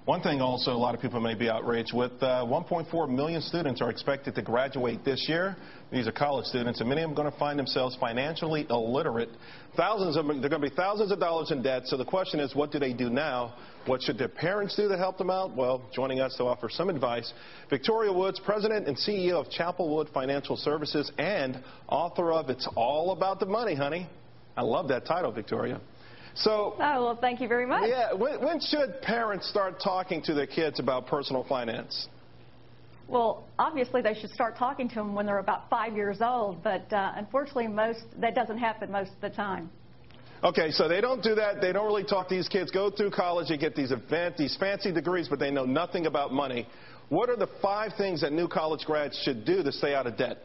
One thing also a lot of people may be outraged with, 1.4 million students are expected to graduate this year. These are college students, and many of them are going to find themselves financially illiterate. They're going to be thousands of dollars in debt. So the question is, what do they do now? What should their parents do to help them out? Well, joining us to offer some advice, Victoria Woods, President and CEO of Chapelwood Financial Services and author of It's All About the Money, Honey. I love that title, Victoria. So, oh, well, thank you very much. Yeah, when should parents start talking to their kids about personal finance? Well, obviously they should start talking to them when they're about 5 years old, but unfortunately that doesn't happen most of the time. Okay, so they don't do that. They don't really talk to these kids. Go through college, they get these fancy degrees, but they know nothing about money. What are the 5 things that new college grads should do to stay out of debt?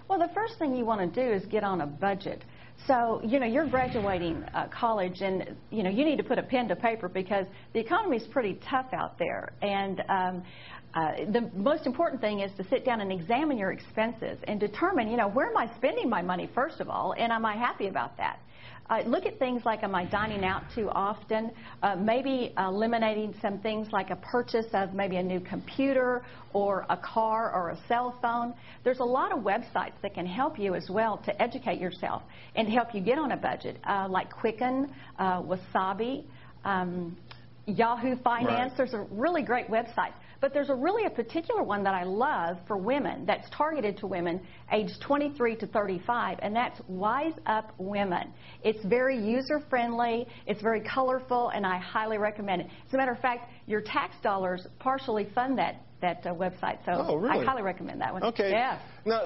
Well, the first thing you want to do is get on a budget. So, you're graduating college, and, you need to put a pen to paper because the economy is pretty tough out there. And the most important thing is to sit down and examine your expenses and determine, where am I spending my money, first of all, and am I happy about that? Look at things like, am I dining out too often? Maybe eliminating some things like a purchase of maybe a new computer or a car or a cell phone. There's a lot of websites that can help you as well to educate yourself and help you get on a budget, like Quicken, Wasabi, Yahoo Finance. Right. There's a really great websites. But there's a particular one that I love for women that's targeted to women aged 23 to 35, and that's Wise Up Women. It's very user-friendly, it's very colorful, and I highly recommend it. As a matter of fact, your tax dollars partially fund that website, so oh, really? I highly recommend that one. Okay. Yeah. Now,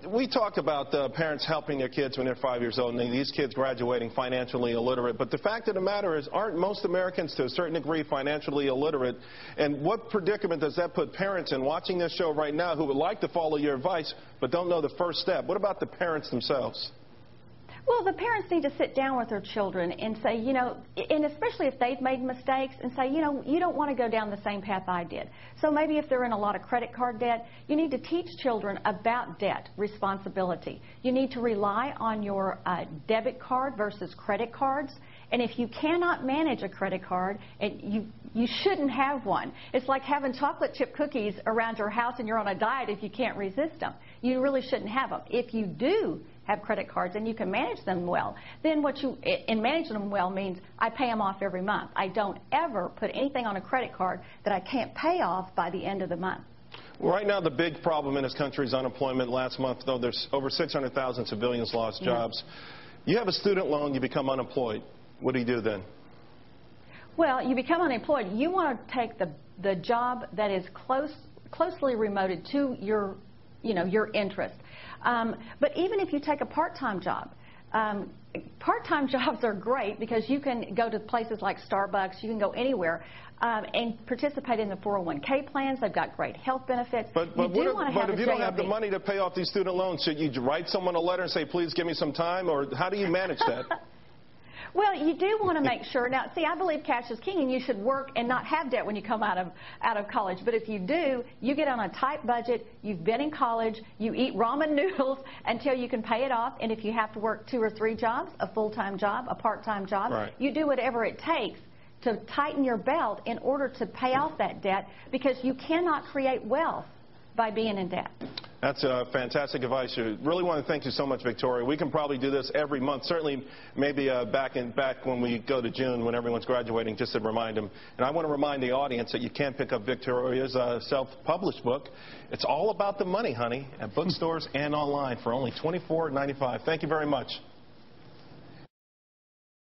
we talk about parents helping their kids when they're 5 years old, and these kids graduating financially illiterate. But the fact of the matter is, aren't most Americans to a certain degree financially illiterate? And what predicament does that put parents in watching this show right now who would like to follow your advice but don't know the first step? What about the parents themselves? Well, the parents need to sit down with their children and say, and especially if they've made mistakes, and say, you don't want to go down the same path I did. So maybe if they're in a lot of credit card debt, you need to teach children about debt responsibility. You need to rely on your debit card versus credit cards. And if you cannot manage a credit card, you shouldn't have one. It's like having chocolate chip cookies around your house and you're on a diet if you can't resist them. You really shouldn't have them. If you do have credit cards and you can manage them well, then managing them well means I pay them off every month. I don't ever put anything on a credit card that I can't pay off by the end of the month. Right now, the big problem in this country is unemployment. Last month, though, there's over 600,000 civilians lost jobs. You have a student loan, you become unemployed. What do you do then? Well, you become unemployed. You want to take the job that is closely remoted to your interest. But even if you take a part-time job, part-time jobs are great because you can go to places like Starbucks, you can go anywhere and participate in the 401k plans. They've got great health benefits. But if you don't have the money to pay off these student loans, should you write someone a letter and say, please give me some time, or how do you manage that? Well, you do want to make sure. Now, see, I believe cash is king, and you should work and not have debt when you come out of college. But if you do, you get on a tight budget, you've been in college, you eat ramen noodles until you can pay it off. And if you have to work 2 or 3 jobs, a full-time job, a part-time job, right, you do whatever it takes to tighten your belt in order to pay off that debt, because you cannot create wealth by being in debt. That's fantastic advice. I really want to thank you so much, Victoria. We can probably do this every month, certainly maybe back when we go to June when everyone's graduating, just to remind them. And I want to remind the audience that you can pick up Victoria's self-published book. It's All About the Money, Honey, at bookstores and online for only $24.95. Thank you very much.